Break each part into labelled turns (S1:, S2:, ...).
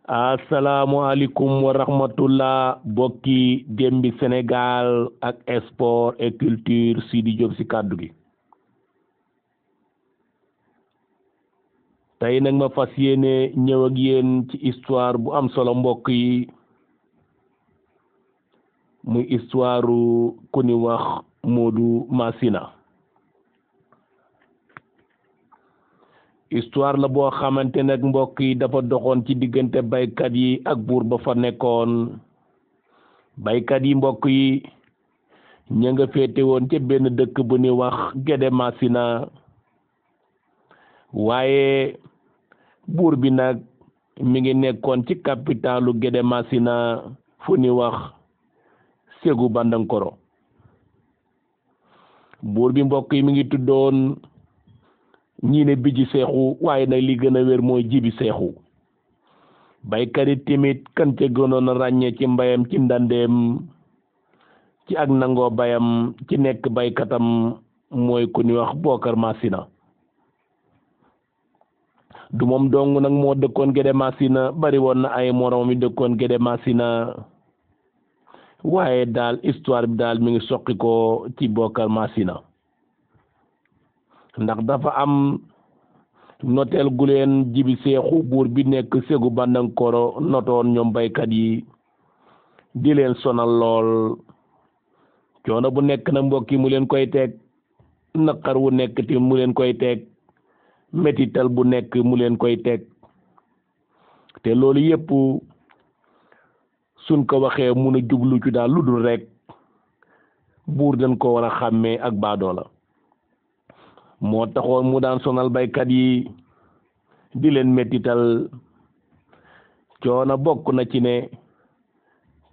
S1: asalaamualeykum wa rahmatullah bokki Dembi Sénégal ak sport et culture Sidi Diop ci kàddu gi tey nag ma fas yéene ñëw ak yéen ci histoire bu am solo mbokk yi muy histoire ku ni wax Modou Massina histoire la boo xamante nag mbokk yi dafa doxoon ci diggante baykat yi ak buur ba fa nekkoon baykat yi mbokk yi ña nga féete woon ca benn dëkk bu ni wax Guédé Massina waaye buur bi nag mi ngi nekkoon ci capitalu Guédé Massina fu ni wax Ségu Bandankoro buur bi mbokk yi mi ngi tuddoon ñii ne Biji Seexu waaye nag li gën a wér mooy Jibi Seexu baykat yi tamit kan ca gënoon a ràññee ci mbayam ci ndandeem ci ak nangoo bayam ci nekk baykatam mooy ku ñuy wax Bokar Massina du moom dong nag moo dëkkoon Guédé Massina bari woon na ay moroom yi dëkkoon Guédé Massina waaye daal histoire bi daal mi ngi soqi ko ci Bokar Massina ndax dafa am noteel gu leen Jibi Seexu buur bi nekk Ségu Bandankoro notoon ñoom baykat yi di leen sonal lool coono bu nekk na mbokk yi mu leen koy teg naqar wu nekk ti mu leen koy teg metital bu nekk mu leen koy teg te loolu yépp suñ ko waxee mun a jublu ci daal lu dul rek buur dañ ko war a xàmmee ak baadoola moo taxoon mu daan sonal baykat yi di leen mettital coono bokk na ci ne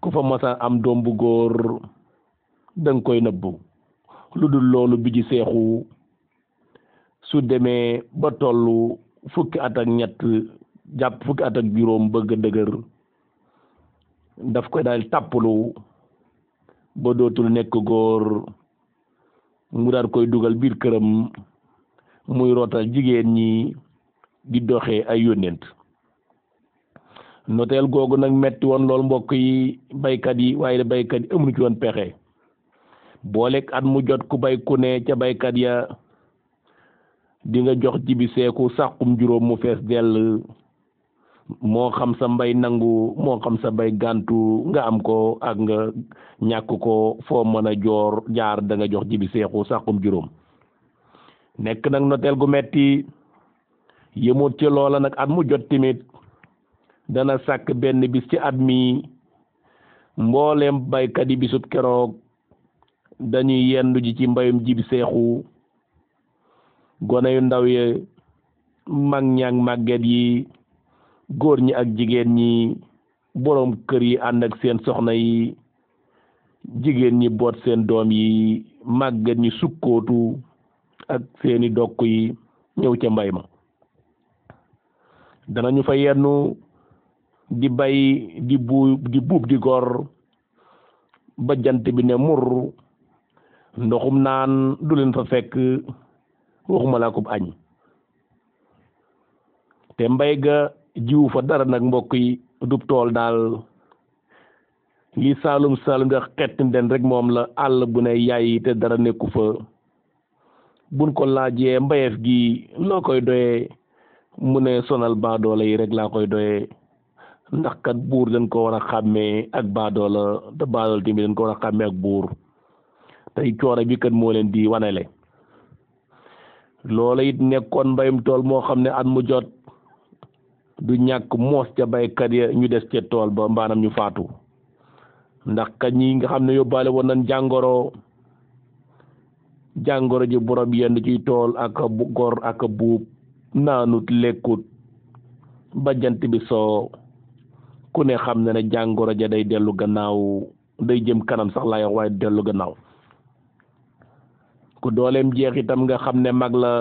S1: ku fa masa am doom bu góor danga koy nëbbu lu dul loolu Biji Seexu su demee ba tollu fukki at ak ñett jàpp fukki at ak juróom bëgg dëgër daf koy daal tàppalu ba dootul nekk góor mu daal koy dugal biir këram muy rootal jigéen ñi di doxee ay yónnent noteel googu nag metti woon lool mbokk yi baykat yi waaye baykat yi amuñu ci woon pexe booleeg at mu jot ku bay ku ne ca baykat ya di nga jox Jibi Seexu sàqum juróom mu fees dell moo xam sa mbay nangu moo xam sa bay gàntu nga am ko ak nga ñàkk ko foo mën a jaar da nga jox Jibi Seexu sàqum juróom nekk nag noteel gu metti yëmut ci loola nag at mu jot tamit dana sàkk benn bis ci at mi mbooleem baykat yi bisub keroog dañuy yendu ji ci mbayum Jibi Seexu gone yu ndaw yi mag ñaak màgget yi góor ñi ak jigéen ñi boroom kër yi ànd ak seen soxna yi jigéen ñi boot seen doom yi màgget ñi sukkootu ak seeni dokk yi ñëw ca mbay ma danañu fa yennu di bay di buub di gor ba jant bi ne mur ndoxum naan du leen fa fekk waxuma laa ko añ te mbay ga jiwu fa dara nag mbokk yi dub tool daal li saalum nga xett den rek moom la àll bu ne yaay te dara nekku fa buñ ko laajee mbayeef gi loo koy doyee mu ne sonal baadoola yi rek laa koy doyee ndax kat buur dañ ko war a xàmmee ak baadoola te baadoola tamit dañ ko war a xàmmee ak buur tey coono bi kat moo leen di wanele loola it nekkoon mbayum tool moo xam ne at mu jot du ñàkk moos ca baykat ya ñu des ca tool ba mbaanam ñu faatu ndax kat ñi nga xam ne yóbbaale woon nañ jàngoro ji borom yenn ciy tool ak gor ak buub naanut lekkut ba jant bi soo ku ne xam ne jàngoro ja day dellu gannaaw day jëm kanam sax laa wax waaye dellu gannaaw ku dooleem jeex itam nga xam ne mag la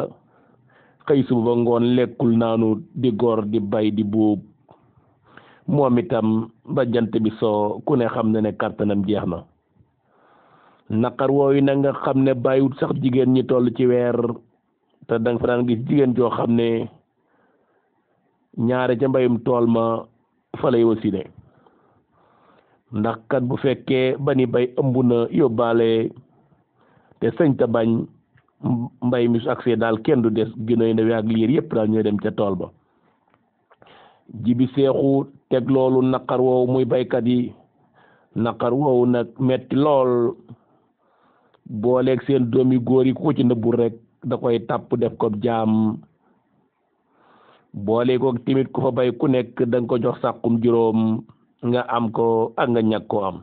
S1: xëy suba ba ngoon lekkul naanut di gor di bay di buub moom itam ba jant bi soo ku ne xam ne kàttanam jeex na naqar wooyu na nga xam ne bàyyiwut sax jigéen ñi toll ci weer te danga fa daan gis jigéen joo xam ne ñaare ca mbayum tool ma fa lay wasine ndax kat bu fekkee ba ni bay ëmb na yóbbaale te sëñ ta bañ mbay mi su agsee daal kenn du des gënoy na ak liir yépp daal ñooy dem ca tool ba. Jibi Seexu teg loolu naqar woowu muy baykat yi naqar woowu nag metti lool booleeg seen doom yu góor yi ku ci nëbbul rek da koy tàpp def ko jaam boole ko timit ku fa bay ku nekk da nga ko jox sàqum juróom nga am ko ak nga ñàkk ko am.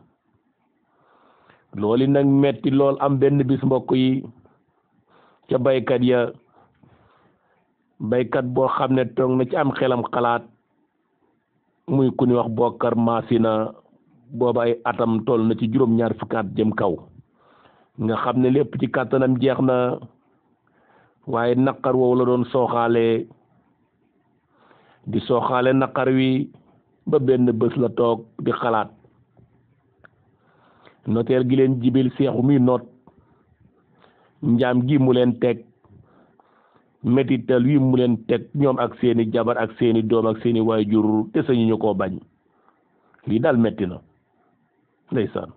S1: loolu nag metti lool am benn bis mbokk yi ca baykat ya baykat boo xam ne toog na ci am xelam xalaat muy ku ni wax Bokar Masina booba ay atam toll na ci juróom-ñaar fukki at jëm kaw nga xam ne lépp ci kàttanam jeex na waaye naqar woowu la doon sooxaale di sooxaale naqar wi ba benn bés la toog di xalaat noteer gi leen Jibil Seexu muy noot njaam gi mu leen teg métital wi mu leen teg ñoom ak seeni jabar ak seeni doom ak seeni waajur te sañu ñu koo bañ lii daal metti na ndeysaan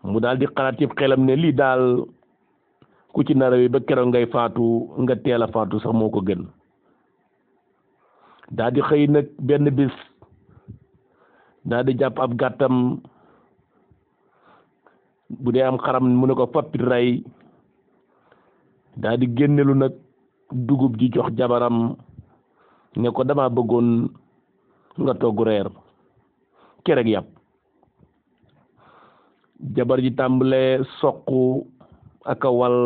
S1: mu daal di xalaat ci xelam ne lii daal ku ci narawi ba keroog ngay faatu nga teel a faatu sax moo ko gën daal di xëy nag benn bis daal di jàpp ab gàttam bu dee am xaram mu ne ko fappit rey daal di génnelu nag dugub ji jox jabaram ne ko dama bëggoon nga togg reer kerek yàpp jabar ji tàmbale soq ak a wal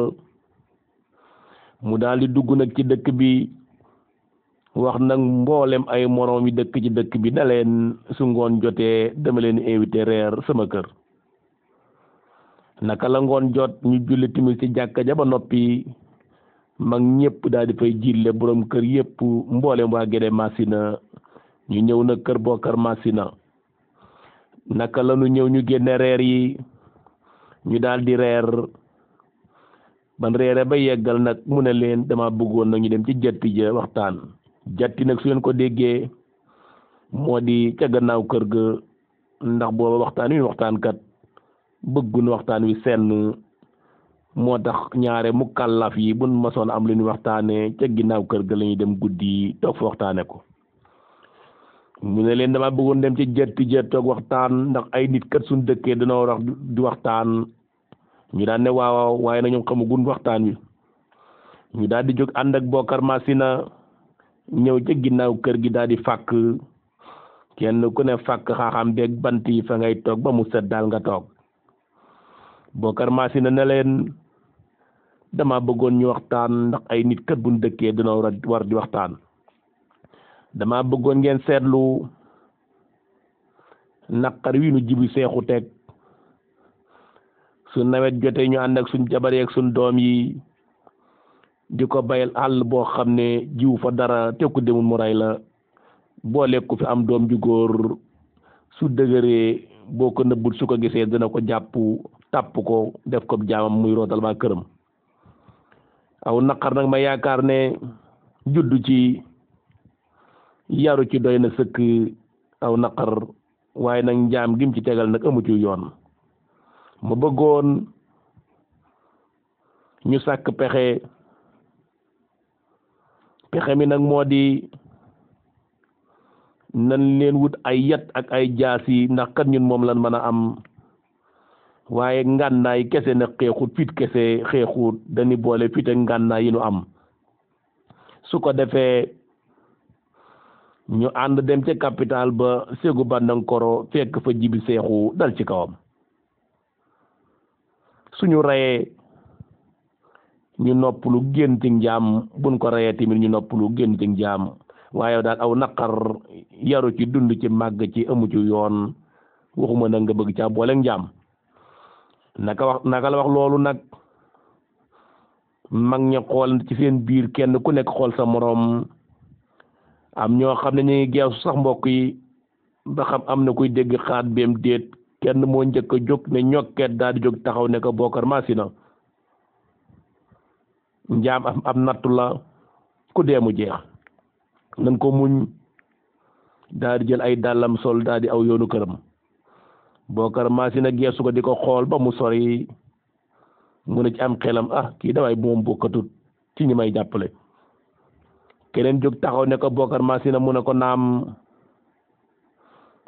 S1: mu daal di dugg nag ci dëkk bi wax nag mboolem ay moroom yi dëkk ci dëkk bi na leen su ngoon jotee dama leen invité reer sama kër naka la ngoon jot ñu julli timis ci jàkka ja ba noppi mag ñëpp daal di fay jille borom kër yëpp mboolem waa Gédé Masina ñu ñëw na kër Bokar Masina naka la ñu ñëw ñu génne reer yi ñu daal di reer ban reere ba yeggal nag mu ne leen dama bëggoon nag ñu dem ci jatti ja waxtaan jatti nag su ngeen ko déggee moo di ca gannaaw kër ga ndax booba waxtaan wi waxtaankat bëggun waxtaan wi senn moo tax ñaare mu kàllaf yi buñ masoon am lu ñu waxtaane ca ginnaaw kër ga la ñuy dem guddi toog fa waxtaane ko mu ne leen dama bëggoon dem ci jatti ja toog waxtaan ndax ay nit kat suñ dëkkee danoo wax di waxtaan ñu daan ne waaw waaye na ñoom xamagun waxtaan wi ñu daal di jóg ànd ak Bokar Masina ñëw ca ginnaaw kër gi daal di fàkk kenn ku ne fàkk xaaxam beeg bant yi fa ngay toog ba mu set daal nga toog Bokar Masina ne leen dama bëggoon ñu waxtaan ndax ay nit kat buñ dëkkee danoo war di waxtaan dama bëggoon ngeen seetlu naqar wi nu Jibi Seexu teg su nawet jotee ñu ànd ak suñ jabar ak suñ doom yi di ko bayal àll boo xam ne jiw fa dara te ku demul mu rey la boo lekku fi am doom ju góor su dëgëree boo ko nëbbul su ko gisee dina ko jàpp tàpp ko def ko jaamam muy rootal ba këram aw naqar nag ma yaakaar ne juddu ci yaru ci doy na sëkk aw naqar waaye nag njaam gim ci tegal nag amu ci yoon ma bëggoon ñu sàkk pexe mi nag moo di nan leen wut ay yat ak ay jaasi ndax kat ñun moom lan mën a am waaye ngànnaay kese na xeexut fit kese xeexut dañu boole fit ak ngànnaay yi nu am su ko defee ñu ànd dem ca capital ba Ségu Bandankoro fekk fa Jibi Seexu dal ci kawam suñu reyee ñu noppalu génn ci njaam buñ ko reyee tamit ñu noppalu génn ci njaam waaye daal aw naqar yaru ci dund ci màgg ci amu ci yoon waxuma nag nga bëgg caa boole njaam naka la wax loolu nag mag ña xool ci seen biir kenn ku nekk xool sa moroom am ñoo xam ne ñu ngi geesu sax mbokk yi ba xam am na kuy dégg xaat beem déet kenn moo njëkk a jóg ne ñokket daal di jóg taxaw ne ko Bokar Masina njaam am nattu la ku dee mu jeex nan ko muñ daal di jël ay dàllam sol daal di aw yoonu këram. Bokar Masina geesu ko di ko xool ba mu sori mu ne ci am xelam kii dawaay bu moom bokkatut ci ñi may jàppale. keneen jóg taxaw ne ko Bokar Masina mu ne ko naam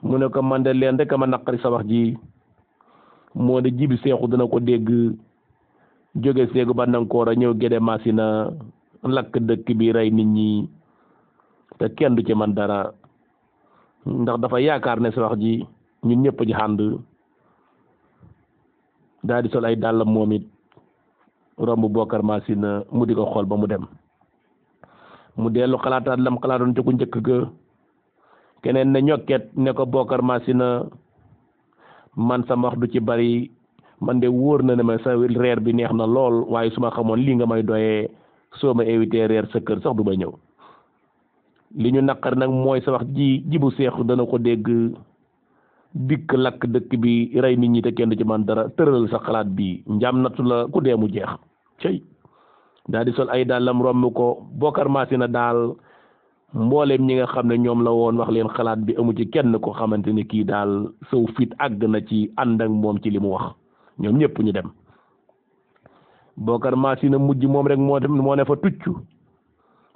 S1: mu ne ko man de leen rek ma naqari sa wax ji moo de Jibi Seexu dana ko dégg jóge Séegu Bandankoor a ñëw Gédé Masina lakk dëkk bi rey nit ñi te kenn du ci man dara ndax dafa yaakaar ne sa wax ji ñun ñëpp ji ànd. daal di sol ay dàllam moom it romb Bokar Masina mu di ko xool ba mu dem. mu dellu xalaataat lam xalaatoon ci ku njëkk ga. keneen ne ñokket ne ko Bokar Masina man sama wax du ci bari man de wóor na ne ma sa reer bi neex na lool waaye su ma xamoon lii nga may doyee soo ma invité reer sa kër sax du ma ñëw. li ñu naqar nag mooy sa wax ji Jibu Seexu dana ko dégg dikk lakk dëkk bi rey nit ñi te kenn du ci man dara tëralal sa xalaat bi njaam nattu la ku dee mu jeex cey. daal di sol ay dàllam romb ko Bokar Masina daal mbooleem ñi nga xam ne ñoom la woon wax leen xalaat bi amu ci kenn ko xamante ni kii daal saw fit àgg na ci ànd ak moom ci li mu wax. ñoom ñëpp ñu dem. Bokar Masina mujj moom rek moo ne fa tucc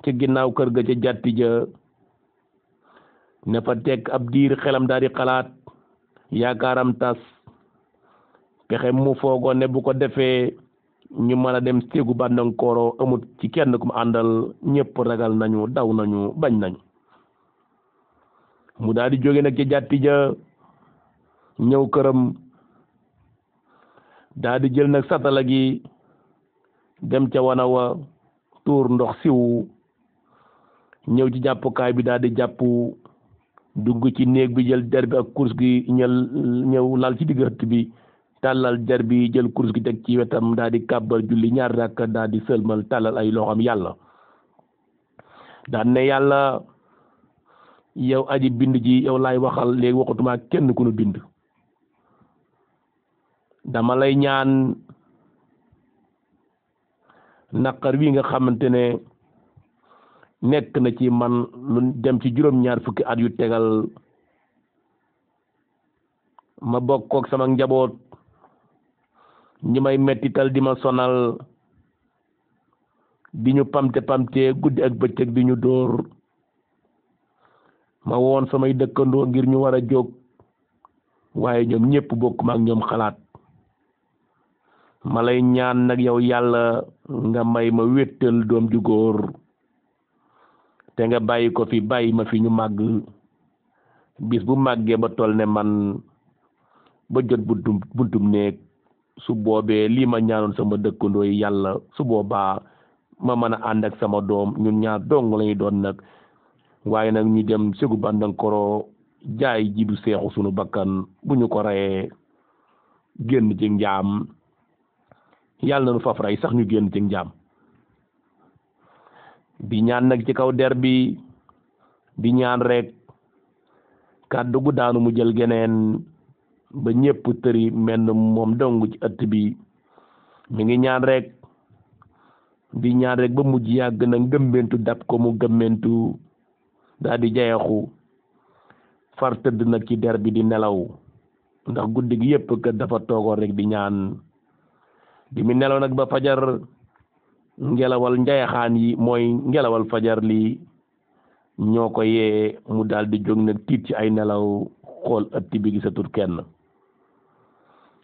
S1: ci ginnaaw kër ga ca jàtti ja ne fa teg ab diir xelam daal di xalaat yaakaaram tas pexe mu foogoon ne bu ko defee ñu mën a dem Séegu Bandankoor amut ci kenn ku mu àndal ñëpp ragal nañu daw nañu bañ nañu. mu daal di jóge nag ca jàtti ja ñëw këram daal di jël nag satala gi dem ca wana wa tuur ndox siw ñëw ci jàppukaay bi daal di jàpp dugg ci néeg bi jël der bi ak kurus gi ñëw lal ci digg ëtt bi tàllal der bi jël kurus gi teg ci wetam daal di kàbbar julli ñaar rakka daal di sëlmal tàllal ay loxoom yàlla daan ne yàlla yow aji bind ji yow laay waxal léegi waxatuma kenn ku nu bind dama lay ñaan naqar wi nga xamante ne nekk na ci man lu dem ci juróom-ñaar fukki at yu tegal ma bokkook sama njaboot ñi may mettital di ma sonal di ñu pamte guddi ak bëccëg di ñu dóor ma woon samay dëkkandoo ngir ñu war a jóg waaye ñoom ñëpp bokk ma ak ñoom xalaat ma lay ñaan nag yow yàlla nga may ma wéttal doom ju góor te nga bàyyi ko fi bàyyi ma fi ñu màgg bis bu màggee ba toll ne man ba jot buntum néeg su boobee lii ma ñaanoon sama dëkkandoo yi yàlla su boobaa ma mën a ànd ak sama doom ñun ñaar dong lañuy doon nag waaye nag ñu dem Séegu Bandankoor jaay Jibi Seexu sunu bakkan bu ñu ko reyee génn ci njaam yàlla na nu faf rey sax ñu génn ci njaam di ñaan nag ci kaw der bi di ñaan rek kàddu gu daanu mu jël geneen ba ñépp tëri menn moom dong ci ëtt bi mi ngi ñaan rek di ñaan rek ba mujj yàgg na ngëmmentu dab ko mu gëmmentu daal di jayaxu far tëdd nag ci der bi di nelaw ndax guddi gi yépp kat dafa toogoon rek di ñaan bi mu nelaw nag ba fajar ngelawal njayaxaan yi mooy ngelawal fajar li ñoo ko yee mu daal di jóg nag tiit ci ay nelaw xool ëtt bi gisatut kenn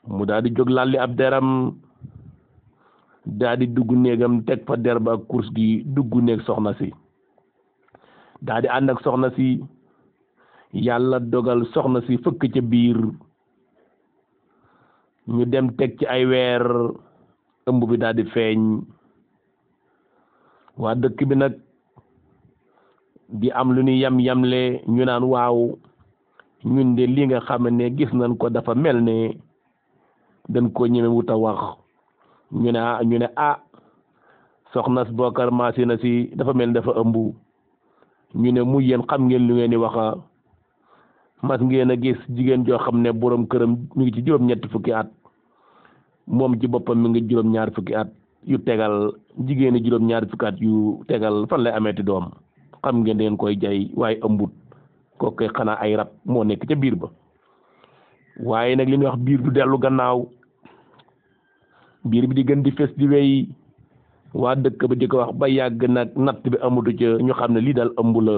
S1: mu daal di jóg lalli ab deram daal di dugg néegam teg fa der ba ak course gi dugg néeg soxna si daal di ànd ak soxna si yàlla dogal soxna si fëkk ca biir ñu dem teg ci ay weer ëmb bi daal di feeñ waa dëkk bi nag di am lu ñu yamle ñu naan waaw ñun de li nga xam ne gis nañ ko dafa mel ne dañ ko ñeme wut a wax ñu ne soxna Bokar Masina si dafa mel ne dafa ëmb ñu ne mu yéen xam ngeen lu ngeen di waxa mas ngeen a gis jigéen joo xam ne borom këram mi ngi ci juróom-ñetti fukki at moom ci boppam mi ngi juróom-ñaar fukki at yu tegal jigéeni juróom-ñaar fukki at yu tegal fan lay ameeti doom xam ngeen dangeen koy jay waaye ëmbut kooku koy xanaa ay rab moo nekk ca biir ba waaye nag li ñuy wax biir du dellu gannaaw biir bi di gën di fes di wey waa dëkk ba di ko wax ba yàgg nag natt bi amutu ca ñu xam ne lii daal ëmb la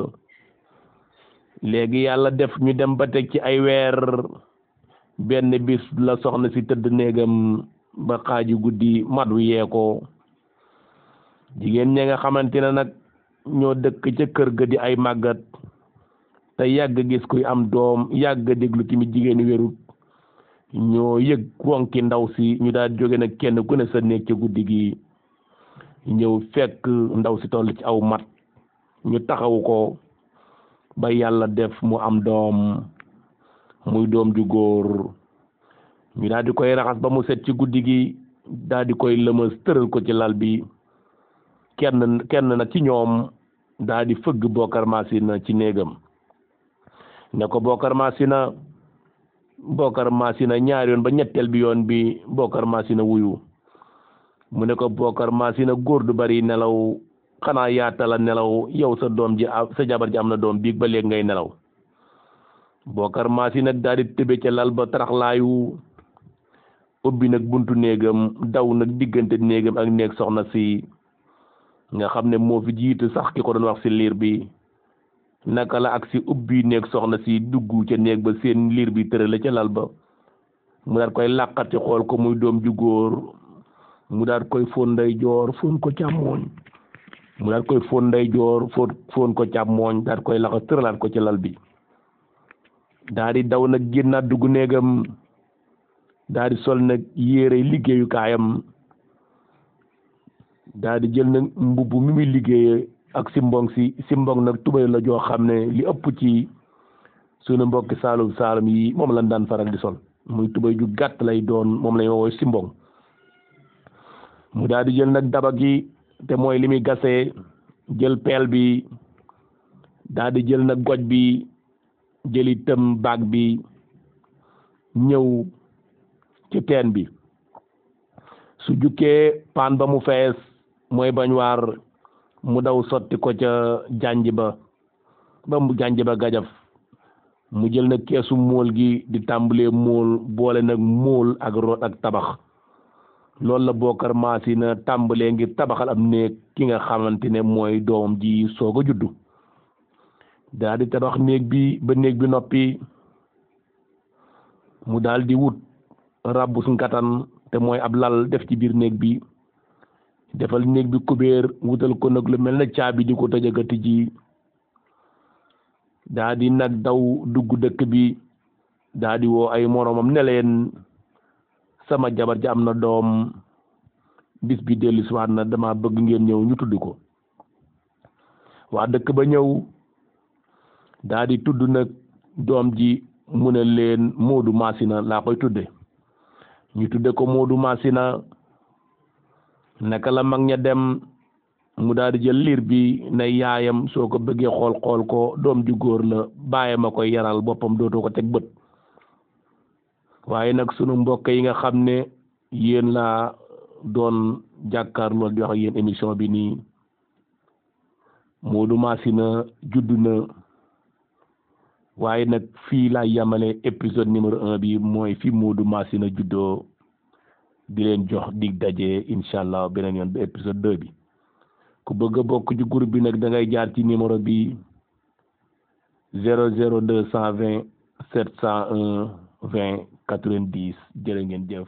S1: léegi yàlla def ñu dem ba teg ci ay weer benn bis la soxna si tëdd néegam ba xaaju guddi madu yee ko jigéen ñi nga xamante ne nag ñoo dëkk ca kër ga di ay màggat te yàgg gis kuy am doom yàgg déglu tamit jigéen wérut ñoo yëg wonki ndaw si ñu daal jóge nag kenn ku ne sa néeg ca guddi gi ñëw fekk ndaw si toll ci aw mat ñu taxawu ko ba yàlla def mu am doom muy doom ju góor ñu daal di koy raxas ba mu set ci guddi gi daal di koy lëmas tëral ko ci lal bi kenn nag ci ñoom daal di fëgg Bokar Masina ci néegam ne ko Bokar Masina ñaari yoon ba ñetteel bi yoon bi Bokar Masina wuyu mu ne ko Bokar Masina góor du bari nelaw xanaa yaatala nelaw yow sa doom ji sa jabar ji am na doom biig ba léegi ngay nelaw Bokar Masina daal di tëbe ca lal ba taraxlaayu ubbi nag buntu néegam daw nag diggante néegam ak néeg soxna si nga xam ne moo fi jiitu sax ki ko doon wax si liir bi naka la ak si ubbi néeg soxna si dugg ca néeg ba seen liir bi tërale ca lal ba mu daal koy làqati xool ko muy doom ju góor mu daal koy fóon ndeyjoor fóon ko càmmooñ mu daal koy fóon ndeyjoor fóon ko càmmooñ daal koy laxas tëralaat ko ci lal bi daal di daw nag génnaat dugg néegam daal di sol nag yére liggéeyukaayam daal di jël nag mbubb mi muy liggéeye ak simbong nag tubay la joo xam ne li ëpp ci sunu mbokki saalum yi moom lañ daan faral di sol muy tubay ju gàtt lay doon moom lañ woowee simbong mu daal di jël nag daba gi te mooy li muy gasee jël peel bi daal di jël nag goj bi jëli tëm baag bi ñëw ci teen bi su jukkee paan ba mu fees mooy bañ waar mu daw sotti ko ca janj ba mu janj ba gajaf mu jël nag keesu móol gi di tàmbalee móol boole nag móol ak root ak tabax loolu la Bokar Masina tàmbalee ngir tabaxal am néeg ki nga xamante ne mooy doom ji soog a juddu daal di tabax néeg bi ba néeg bi noppi mu daal di wut rabbus ngatan te mooy ab lal def ci biir néeg bi defal néeg bi kubéer wutal ko nag lu mel na caabi di ko tëj ak a tijji daa di nag daw dugg dëkk bi daa di woo ay moromam ne leen sama jabar ji am na doom bis bi dellu si waat na dama bëgg ngeen ñëw ñu tudd ko waa dëkk ba ñëw daa di tudd nag doom ji mu ne leen Moodu Masina laa koy tudde ñu tudde ko Moodu Masina naka la mag ña dem mu daal di jël liir bi ne yaayam soo ko bëggee xool ko doom ju góor la baayam a koy yaral boppam dootoo ko teg bët waaye nag sunu mbokk yi nga xam ne yéen laa doon jàkkaarloo di wax ak yéen émission bi nii Moodu Masina judd na waaye nag fii laa yamale épisode numéro 1 bi mooy fi Moodu Masina juddoo di leen jox dig daje incha allah beneen yoon ba épisode 2 bi ku bëgg a bokk ci groupe bi nag da ngay jaar ci numéro bi 00220 701 20 90 jërë ngeen jëf.